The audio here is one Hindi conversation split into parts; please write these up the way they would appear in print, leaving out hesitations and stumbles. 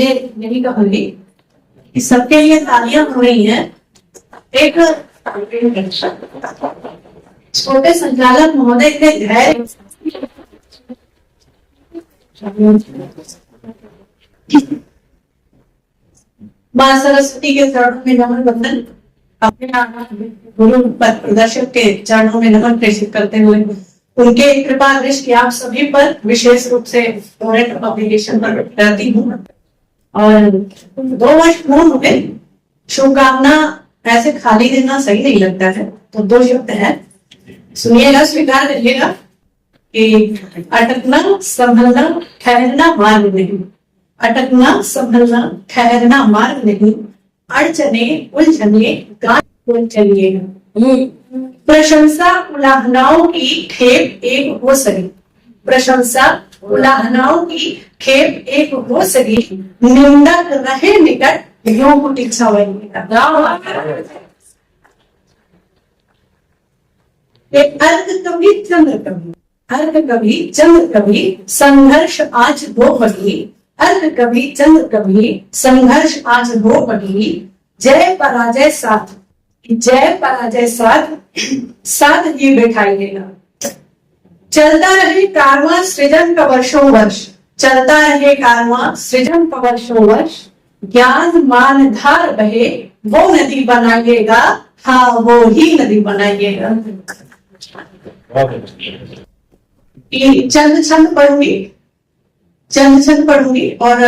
पहले यही कहूंगी कि सबके लिए तालियां हो रही हैं। एक छोटे संचालक महोदय के धैर्य मां सरस्वती के चरणों में नमन बंदन, अपने गुरु प्रदर्शक के चरणों में नमन प्रेषित करते हुए उनके कृपा दृष्टि आप सभी पर विशेष रूप से पब्लिकेशन पर रहती हूँ। और 2 वर्ष पूर्ण हुए, शुभकामना ऐसे खाली देना सही नहीं लगता है, तो 2 शब्द है, सुनिएगा, स्वीकार करिएगा कि अटकना संभलना ठहरना मार्ग नहीं, अटकना संभलना ठहरना मार्ग नहीं, अड़चने उलझने गांठ चलिएगा। प्रशंसा उलाहनाओं की खेप एक हो सके, प्रशंसा उलाहनाओं की खेप एक हो सके, निंदक रहे निकट योग प्रतीक्षा बनेगा। अर्घ कभी चंद्र कभी, अर्घ कभी चंद्र कभी, संघर्ष आज हो बड़ी, अर्घ कभी चंद्र कभी, संघर्ष आज हो बड़ी, जय पराजय साथ, जय पराजय साथ साथ ही बैठाइएगा। चलता रहे कारवां सृजन का वर्षों वर्ष, चलता रहे कारवां सृजन का वर्षों वर्ष, ज्ञान मान धार बहे वो नदी बनाइएगा, हाँ वो ही नदी बनाइएगा। चंद छंद पढ़ूंगी, चंद छंद पढ़ूंगी और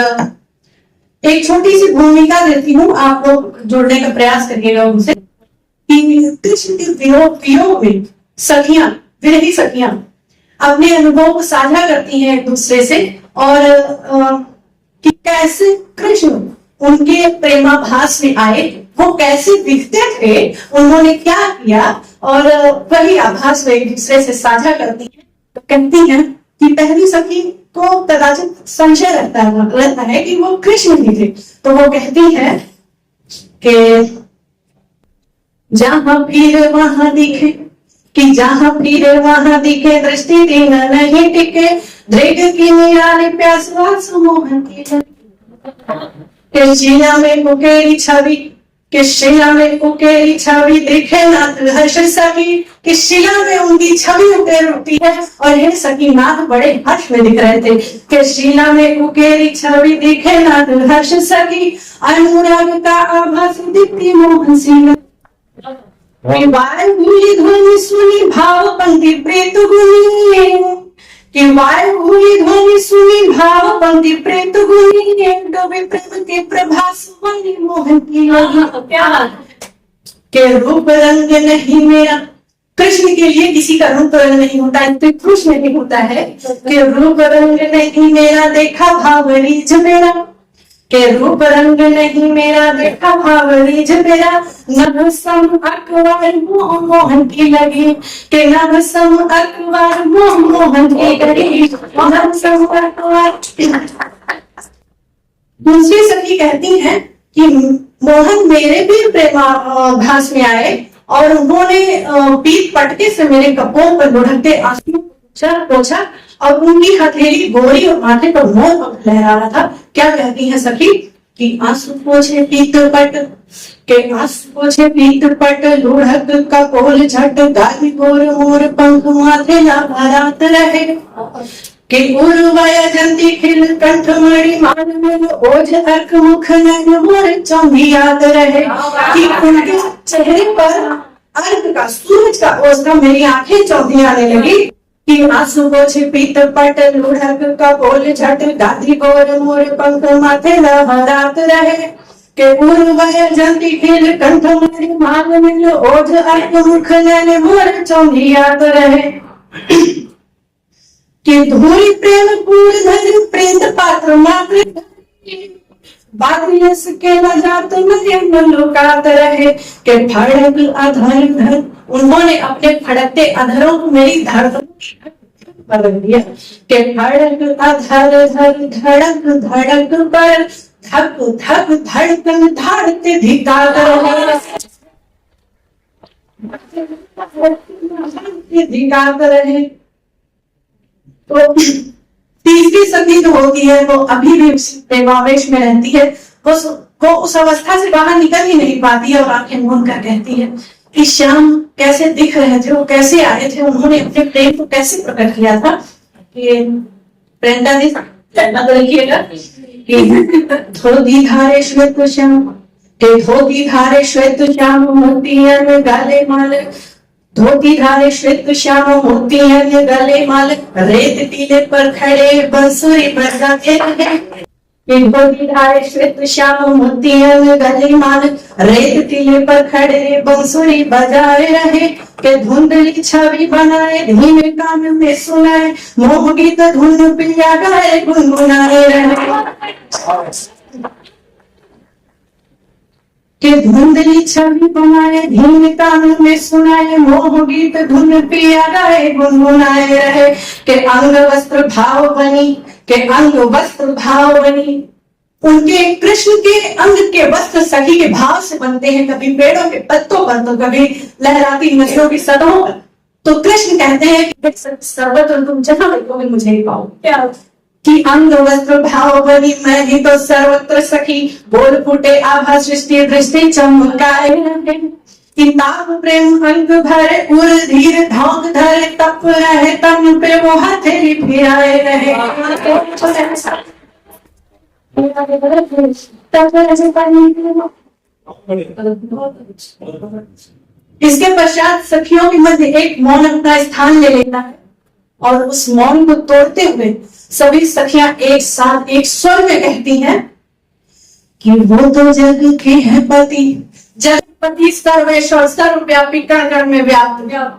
एक छोटी सी भूमिका देती हूँ, आप लोग जोड़ने का प्रयास करिएगा उनसे। कृष्ण के वियोग में सखियां, विरही सखियां अपने अनुभव को साझा करती हैं एक दूसरे से, और कि कैसे कृष्ण उनके प्रेमाभास में आए, वो कैसे दिखते थे, उन्होंने क्या किया, और वही आभास में एक दूसरे से साझा करती हैं। तो कहती हैं कि पहली सखी को कदाचित संशय रहता है कि वो कृष्ण ही थे, तो वो कहती है कि जहां फिर वहां दिखे, कि जहां फिर वहां दिखे, दृष्टि दिन नहीं टिके, दृग की निराली प्यास मोहन की, कि शीला में कुकेरी छवि, कि शिला में कुकेरी छवि दिखे नाथ हर्ष सखी, कि शिला में उनकी छवि उकेर उठती है और हे सखी नाथ बड़े हर्ष में दिख रहे थे, कि शिला में कुकेरी छवि दिखे नाथ हर्ष सखी, अनुराग का आभास दीप्ति मोहन सिंह, वायु ध्वनि सुनी भाव पंक्ति प्रेत गुनी, कि वायु ध्वनि सुनी भाव पंक्ति प्रेत गुनी, डूबे प्रेम के प्रभास वाली मोहन की के रूप रंग नहीं मेरा। कृष्ण के लिए किसी का रूप रंग नहीं होता है, तो कृष्ण नहीं होता है कि रूप रंग नहीं मेरा देखा भाव रीझ मेरा, के रूप रंग नहीं मेरा देखा भाव रीझ मेरा, नभ सम अकबर मोह मोहन की लगी, के नभ सम अकबर मोह मोहन की लगी, नभ सम अकबर। दूसरी सखी कहती हैं कि मोहन मेरे भी प्रेमाभास में आए और उन्होंने पीठ पटके से मेरे कपों पर लुढ़कते आंसू पोछा और उनकी हथेली गोरी और माथे पर मोर लहरा रहा था। क्या कहती है सखी कि आंसू पोछे पीत पट, के आंसू पोछे पीत पट, लुढ़क का कोल झट, गाली गोर मोर पंख माथे लहरात रहे, के उर्वय जंती खिल कंठ मणि मान में ओझ अर्क मुख नयन मोर चौंधियात रहे, कि उनके चेहरे पर अर्क का सूरज का ओझ था, मेरी आंखें चौंधियाने लगी, कि आंसू पोछे पीत पट, लुढ़क का कोल झट, गाली गोर मोर पंख माथे लहरात रहे, के उर्वय जंती खिल कंठ मणि मान में ओझ अर्क मुख नयन मोर चौंधियात रहे, कि धूरी प्रेम पूर धर प्रेत पात्र मात्र, बारियस के न जात न लुकात रहे, के फड़क अधर धर, उन्होंने अपने फड़कते अधरों को मेरी धड़कन बदल दिया, के फड़क अधर धर धड़क धड़क पर धक धक धड़कन धड़ते धिकार रहे, धिकार रहे। तो तीसरी सखी जो होती है वो अभी भी उस प्रेमावेश में रहती है, वो उस अवस्था से बाहर निकल ही नहीं पाती है और आंखें मूंद कर कहती है कि श्याम कैसे दिख रहे थे, वो कैसे आए थे, उन्होंने अपने प्रेम को कैसे प्रकट किया था। ये प्रेरणा दी तो लिखिएगा कि धोती धारे श्वेत श्याम, धोती धारे श्वेत श्याम मोतियन गले माल, धोती धारे श्वेत श्याम मोतियन गले माल, रेत टीले पर खड़े बंसुरी बजाते रहे। धोती धारे श्वेत श्याम मोतियन गले माल, रेत टीले पर खड़े बंसुरी बजाए रहे। के धुंधली छवि बनाए धीमे कान में सुनाए, मोह गीत धुन पिया गाए गुनगुनाए रहे। के धुंधली छवि बनाए धीमे कान में सुनाए, मोह गीत धुन पिया गाए गुनगुनाए रहे। के अंग वस्त्र भाव बनी, के अंग वस्त्र भाव बनी, उनके कृष्ण के अंग के वस्त्र सखी के भाव से बनते हैं, कभी पेड़ों के पत्तों पर तो कभी लहराती नदियों की सतहों पर। तो कृष्ण कहते हैं कि सर्वत्र तुम जहां देखोगे मुझे ही पाओ। क्या कि अंग वस्त्र भाव बनी मैं ही तो सर्वत्र सखी, बोल फूटे आभा सृष्टि दृष्टि चमकाए रहे। कि ताप प्रेम अंग भरे उर धीर ढोंग धरे, तप रहे तन पे वो हथेली फिराए रहे। इसके पश्चात सखियों के मध्य एक मौन अपना स्थान ले लेता है और उस मौन को तोड़ते हुए सभी सखियां एक साथ एक स्वर में कहती हैं कि वो तो जग के हैं पति, जगपति सर्वेश्वर सर्वव्यापी कण में व्याप्त।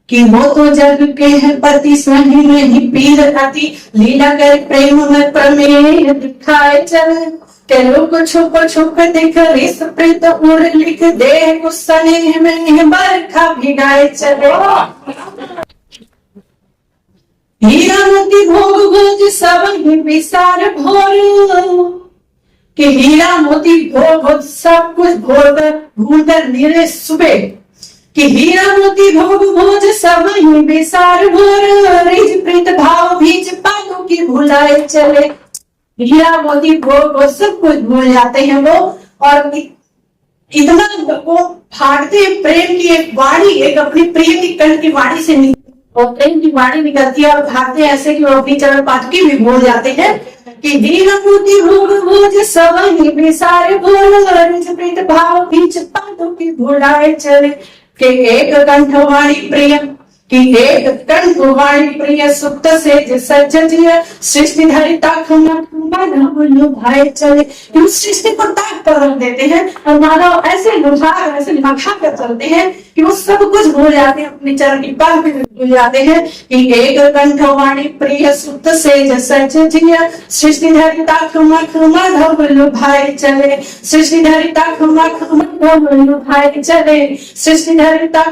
कि वो तो जग के हैं पति, सही नहीं पीर अति, लीला कर प्रेम में प्रमेय दिखाए चले। के लोग छुप छुप दिख रिस प्रीत उड़ लिख दे, उस स्नेह में बरखा भिगाए चले। हीरा मोती भोग भोज सब ही विसार भोर, कि हीरा मोती भोग सब कुछ भूल कर मेरे सुबह। कि हीरा मोती भोग भोज सब ही विसार भोर, रिज प्रीत भाव बीच पातों की भुलाए चले। हीरा मोती भोग सब कुछ भूल जाते हैं वो, और इतना वो फाड़ते प्रेम की एक वाणी, एक अपनी प्रिय की कंठ की वाणी से और प्रेम की वाणी निकलती है और भागते ऐसे कि वो अपनी चरण पातकी भी भूल जाते हैं। कि हीरा मोती भोग भोज सब ही विसार भोर, रिज प्रीत भाव बीच पातों की भुलाए चले। कि एक कंठवाणी प्रिय, कि एक कंठवाणी प्रिय सुप्त से सज्जिय, सृष्टि धरिता मानव भाई चले। उस सृष्टि को ताक पर रख देते हैं और मानव ऐसे लुभाकर ऐसे लखा कर चलते हैं कि वो सब कुछ भूल जाते हैं, अपने चरण की पाल भी भूल जाते हैं। कि एक कंठवाणी प्रिय सुप्त से सज्जिय, सृष्टि धरिता माधव भाई चले। सृष्टि धरिता माधव भाई चले, सृष्टि धरिता